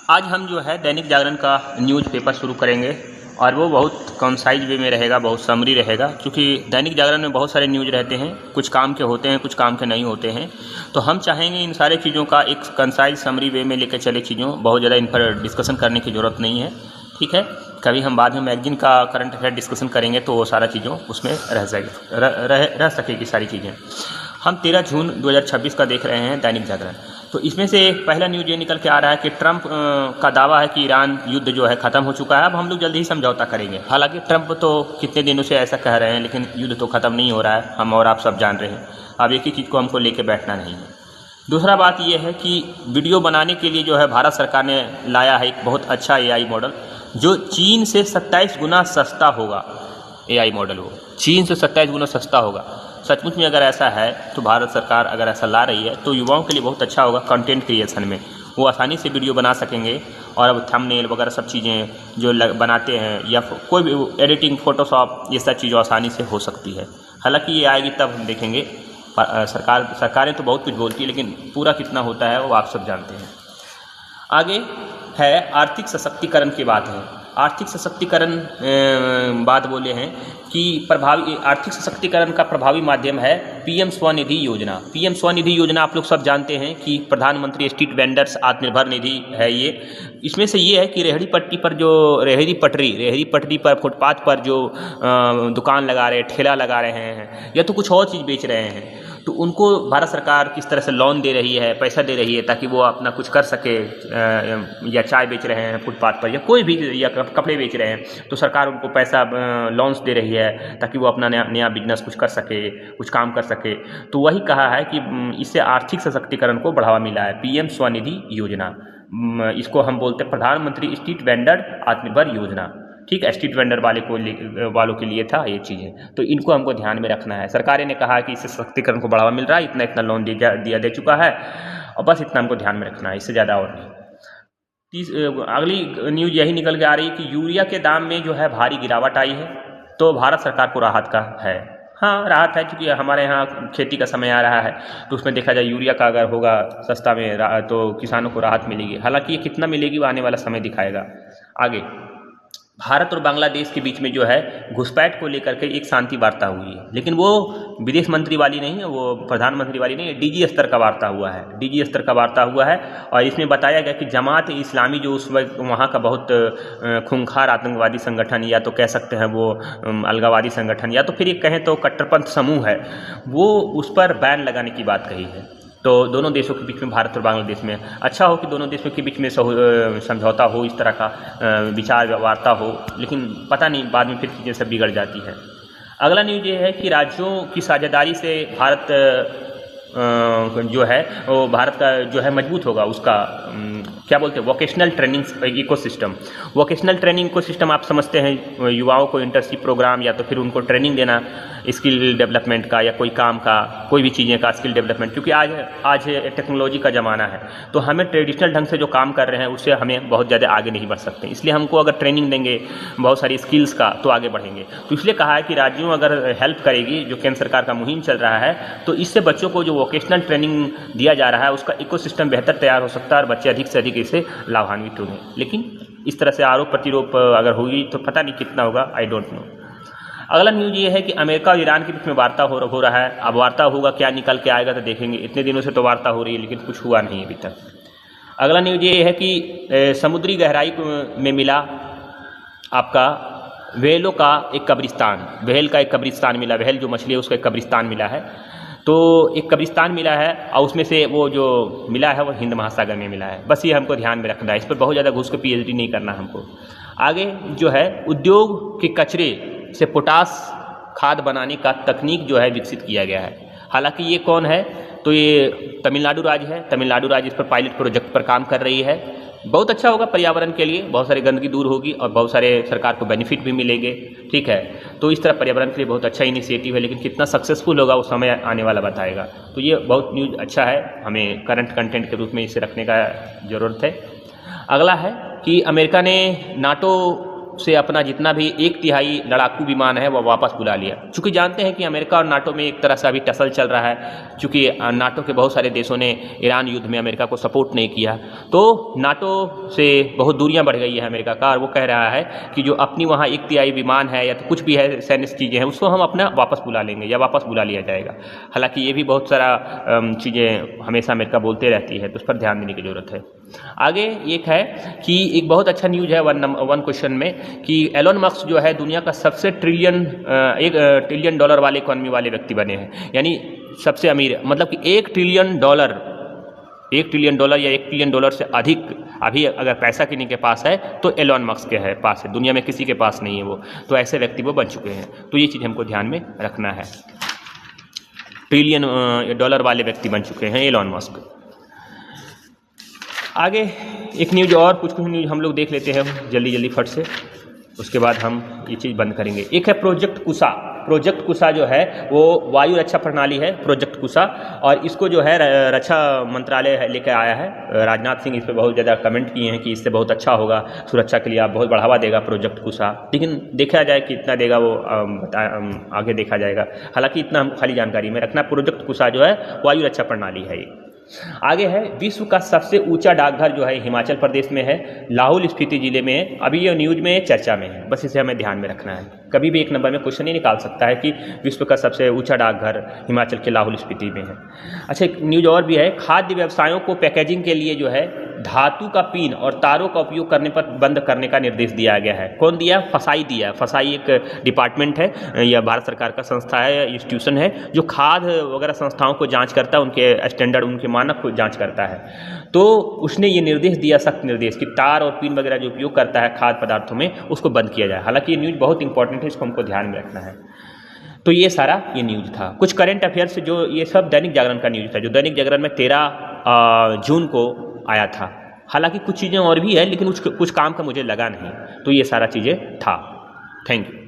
आज हम जो है दैनिक जागरण का न्यूज़पेपर शुरू करेंगे और वो बहुत कंसाइज वे में रहेगा, बहुत समरी रहेगा, क्योंकि दैनिक जागरण में बहुत सारे न्यूज़ रहते हैं, कुछ काम के होते हैं, कुछ काम के नहीं होते हैं। तो हम चाहेंगे इन सारे चीज़ों का एक कंसाइज समरी वे में लेकर चले चीज़ों, बहुत ज़्यादा इन पर डिस्कशन करने की ज़रूरत नहीं है। ठीक है, कभी हम बाद में मैगजीन का करंट अफेयर डिस्कशन करेंगे तो वो सारा चीज़ों उसमें रह सकेगी सारी चीज़ें। हम 13 जून 2026 का देख रहे हैं दैनिक जागरण। तो इसमें से पहला न्यूज़ ये निकल के आ रहा है कि ट्रंप का दावा है कि ईरान युद्ध जो है ख़त्म हो चुका है, अब हम लोग जल्दी ही समझौता करेंगे। हालांकि ट्रंप तो कितने दिनों से ऐसा कह रहे हैं, लेकिन युद्ध तो ख़त्म नहीं हो रहा है, हम और आप सब जान रहे हैं। अब एक ही चीज़ को हमको लेके बैठना नहीं है। दूसरा बात यह है कि वीडियो बनाने के लिए जो है भारत सरकार ने लाया है एक बहुत अच्छा AI मॉडल, जो चीन से 27 गुना सस्ता होगा। AI मॉडल वो चीन से 27 गुना सस्ता होगा। सचमुच में अगर ऐसा है तो भारत सरकार अगर ऐसा ला रही है तो युवाओं के लिए बहुत अच्छा होगा। कंटेंट क्रिएशन में वो आसानी से वीडियो बना सकेंगे और अब थंबनेल वगैरह सब चीज़ें जो बनाते हैं या कोई भी एडिटिंग, फोटोशॉप, ये सब चीज़ें आसानी से हो सकती है। हालांकि ये आएगी तब हम देखेंगे। सरकारें तो बहुत कुछ बोलती है, लेकिन पूरा कितना होता है वो आप सब जानते हैं। आगे है आर्थिक सशक्तिकरण की बात है। आर्थिक सशक्तिकरण बात बोले हैं कि प्रभावी आर्थिक सशक्तिकरण का प्रभावी माध्यम है PM स्वनिधि योजना। PM स्वनिधि योजना आप लोग सब जानते हैं कि प्रधानमंत्री स्ट्रीट वेंडर्स आत्मनिर्भर निधि है ये। इसमें से ये है कि रेहड़ी पट्टी पर जो रेहड़ी पटरी पर फुटपाथ पर जो दुकान लगा रहे, ठेला लगा रहे हैं या तो कुछ और चीज़ बेच रहे हैं, तो उनको भारत सरकार किस तरह से लोन दे रही है, पैसा दे रही है ताकि वो अपना कुछ कर सके। या चाय बेच रहे हैं फुटपाथ पर या कोई भी, या कपड़े बेच रहे हैं, तो सरकार उनको पैसा लोन्स दे रही है ताकि वो अपना नया बिजनेस कुछ कर सके, कुछ काम कर सके। तो वही कहा है कि इससे आर्थिक सशक्तिकरण को बढ़ावा मिला है। PM स्वनिधि योजना, इसको हम बोलते हैं प्रधानमंत्री स्ट्रीट वेंडर आत्मनिर्भर योजना। ठीक है, स्ट्रीट वेंडर वालों के लिए था ये चीज़ें, तो इनको हमको ध्यान में रखना है। सरकारें ने कहा कि इससे सशक्तिकरण को बढ़ावा मिल रहा है, इतना लोन दिया दे चुका है, और बस इतना हमको ध्यान में रखना है, इससे ज़्यादा और नहीं। अगली न्यूज़ यही निकल के आ रही है कि यूरिया के दाम में जो है भारी गिरावट आई है, तो भारत सरकार को राहत का है। हाँ, राहत है, क्योंकि हमारे यहाँ खेती का समय आ रहा है, तो उसमें देखा जाए यूरिया का अगर होगा सस्ता में तो किसानों को राहत मिलेगी। हालांकि ये कितना मिलेगी वो आने वाला समय दिखाएगा। आगे भारत और बांग्लादेश के बीच में जो है घुसपैठ को लेकर के एक शांति वार्ता हुई है, लेकिन वो विदेश मंत्री वाली नहीं है, वो प्रधानमंत्री वाली नहीं है, DG स्तर का वार्ता हुआ है। DG स्तर का वार्ता हुआ है और इसमें बताया गया कि जमात इस्लामी जो उस वक्त वहाँ का बहुत खूंखार आतंकवादी संगठन, या तो कह सकते हैं वो अलगावादी संगठन, या तो फिर एक कहें तो कट्टरपंथ समूह है, वो उस पर बैन लगाने की बात कही है। तो दोनों देशों के बीच में, भारत और बांग्लादेश में, अच्छा हो कि दोनों देशों के बीच में समझौता हो, इस तरह का विचार वार्ता हो, लेकिन पता नहीं बाद में फिर चीज़ें सब बिगड़ जाती है। अगला न्यूज़ ये है कि राज्यों की साझेदारी से भारत जो है वो भारत का जो है मजबूत होगा। उसका क्या बोलते हैं, vocational training ecosystem. Vocational training ecosystem आप समझते हैं, युवाओं को इंटर्नशिप प्रोग्राम या तो फिर उनको ट्रेनिंग देना स्किल डेवलपमेंट का, या कोई काम का, कोई भी चीज़ें का स्किल डेवलपमेंट। क्योंकि आज टेक्नोलॉजी का ज़माना है, तो हमें ट्रेडिशनल ढंग से जो काम कर रहे हैं उससे हमें बहुत ज़्यादा आगे नहीं बढ़ सकते। इसलिए हमको अगर ट्रेनिंग देंगे बहुत सारी स्किल्स का तो आगे बढ़ेंगे। तो इसलिए कहा है कि राज्यों अगर हेल्प करेगी, जो केंद्र सरकार का मुहिम चल रहा है, तो इससे बच्चों को जो वोकेशनल ट्रेनिंग दिया जा रहा है उसका इकोसिस्टम बेहतर तैयार हो सकता है और बच्चे अधिक से अधिक इससे लाभान्वित होंगे। लेकिन इस तरह से आरोप प्रतिरोप अगर होगी तो पता नहीं कितना होगा, आई डोंट नो। अगला न्यूज़ ये है कि अमेरिका और ईरान के बीच में वार्ता हो रहा है। अब वार्ता होगा, क्या निकल के आएगा तो देखेंगे। इतने दिनों से तो वार्ता हो रही है, लेकिन कुछ हुआ नहीं अभी तक। अगला न्यूज़ ये है कि समुद्री गहराई में मिला आपका व्हेलों का एक कब्रिस्तान। व्हेल का एक कब्रिस्तान मिला, व्हेल जो मछली है उसका एक कब्रिस्तान मिला है। तो एक कब्रिस्तान मिला है और उसमें से वो जो मिला है वो हिंद महासागर में मिला है। बस ये हमको ध्यान में रखना है, इस पर बहुत ज़्यादा घुस के PhD नहीं करना हमको। आगे जो है उद्योग के कचरे से पोटास खाद बनाने का तकनीक जो है विकसित किया गया है। हालांकि ये कौन है, तो ये तमिलनाडु राज्य है। तमिलनाडु राज्य इस पर पायलट प्रोजेक्ट पर काम कर रही है। बहुत अच्छा होगा पर्यावरण के लिए, बहुत सारी गंदगी दूर होगी और बहुत सारे सरकार को बेनिफिट भी मिलेंगे। ठीक है, तो इस तरह पर्यावरण के लिए बहुत अच्छा इनिशिएटिव है, लेकिन कितना सक्सेसफुल होगा वो समय आने वाला बताएगा। तो ये बहुत न्यूज़ अच्छा है, हमें करंट कंटेंट के रूप में इसे रखने का ज़रूरत है। अगला है कि अमेरिका ने नाटो से अपना जितना भी 1/3 लड़ाकू विमान है वह वापस बुला लिया। चूँकि जानते हैं कि अमेरिका और नाटो में एक तरह से अभी टसल चल रहा है, चूँकि नाटो के बहुत सारे देशों ने ईरान युद्ध में अमेरिका को सपोर्ट नहीं किया, तो नाटो से बहुत दूरियां बढ़ गई है अमेरिका का, और वो कह रहा है कि जो अपनी वहाँ 1/3 विमान है या तो कुछ भी है सैन्य चीज़ें हैं उसको हम अपना वापस बुला लेंगे या वापस बुला लिया जाएगा। हालांकि ये भी बहुत सारा चीज़ें हमेशा अमेरिका बोलते रहती है, तो उस पर ध्यान देने की ज़रूरत है। आगे एक है कि एक बहुत अच्छा न्यूज़ है वन क्वेश्चन में कि एलोन मस्क जो है दुनिया का सबसे $1 ट्रिलियन वाले इकोनॉमी वाले व्यक्ति बने हैं, यानी सबसे अमीर, मतलब कि $1 ट्रिलियन या $1 ट्रिलियन से अधिक अभी अगर पैसा किसी के पास है तो एलोन मस्क के है पास है, दुनिया में किसी के पास नहीं है वो, तो ऐसे व्यक्ति वो बन चुके हैं। तो ये चीज़ हमको ध्यान में रखना है, $1 ट्रिलियन वाले व्यक्ति बन चुके हैं एलोन मस्क। आगे एक न्यूज़ और कुछ न्यूज़ हम लोग देख लेते हैं जल्दी फट से, उसके बाद हम ये चीज़ बंद करेंगे। एक है प्रोजेक्ट कुशा। प्रोजेक्ट कुशा जो है वो वायु रक्षा प्रणाली है, प्रोजेक्ट कुशा, और इसको जो है रक्षा मंत्रालय लेकर आया है। राजनाथ सिंह इस पर बहुत ज़्यादा कमेंट किए हैं कि इससे बहुत अच्छा होगा, सुरक्षा के लिए आप बहुत बढ़ावा देगा प्रोजेक्ट कुशा, लेकिन देखा जाए कि इतना देगा वो आगे देखा जाएगा। हालांकि इतना हमको खाली जानकारी में रखना, प्रोजेक्ट कुशा जो है वायु रक्षा प्रणाली है ये। आगे है विश्व का सबसे ऊंचा डाकघर जो है हिमाचल प्रदेश में है, लाहौल स्पीति जिले में है। अभी ये न्यूज़ में चर्चा में है, बस इसे हमें ध्यान में रखना है। कभी भी एक नंबर में क्वेश्चन ही निकाल सकता है कि विश्व का सबसे ऊंचा डाकघर हिमाचल के लाहौल स्पीति में है। अच्छा, एक न्यूज़ और भी है, खाद्य व्यवसायों को पैकेजिंग के लिए जो है धातु का पिन और तारों का उपयोग करने पर बंद करने का निर्देश दिया गया है। कौन दिया? फसाई दिया। फसाई एक डिपार्टमेंट है या भारत सरकार का संस्था है या इंस्टीट्यूशन है जो खाद्य वगैरह संस्थाओं को जांच करता है, उनके स्टैंडर्ड उनके मानक को जांच करता है। तो उसने ये निर्देश दिया, सख्त निर्देश, कि तार और पिन वगैरह जो उपयोग करता है खाद्य पदार्थों में उसको बंद किया जाए। हालांकि ये न्यूज़ बहुत इंपॉर्टेंट है, इसको हमको ध्यान में रखना है। तो ये सारा ये न्यूज़ था, कुछ करंट अफेयर्स जो ये सब दैनिक जागरण का न्यूज़ था, जो दैनिक जागरण में 13 जून को आया था। हालांकि कुछ चीज़ें और भी है लेकिन कुछ काम का मुझे लगा नहीं, तो ये सारा चीज़ें था। Thank you.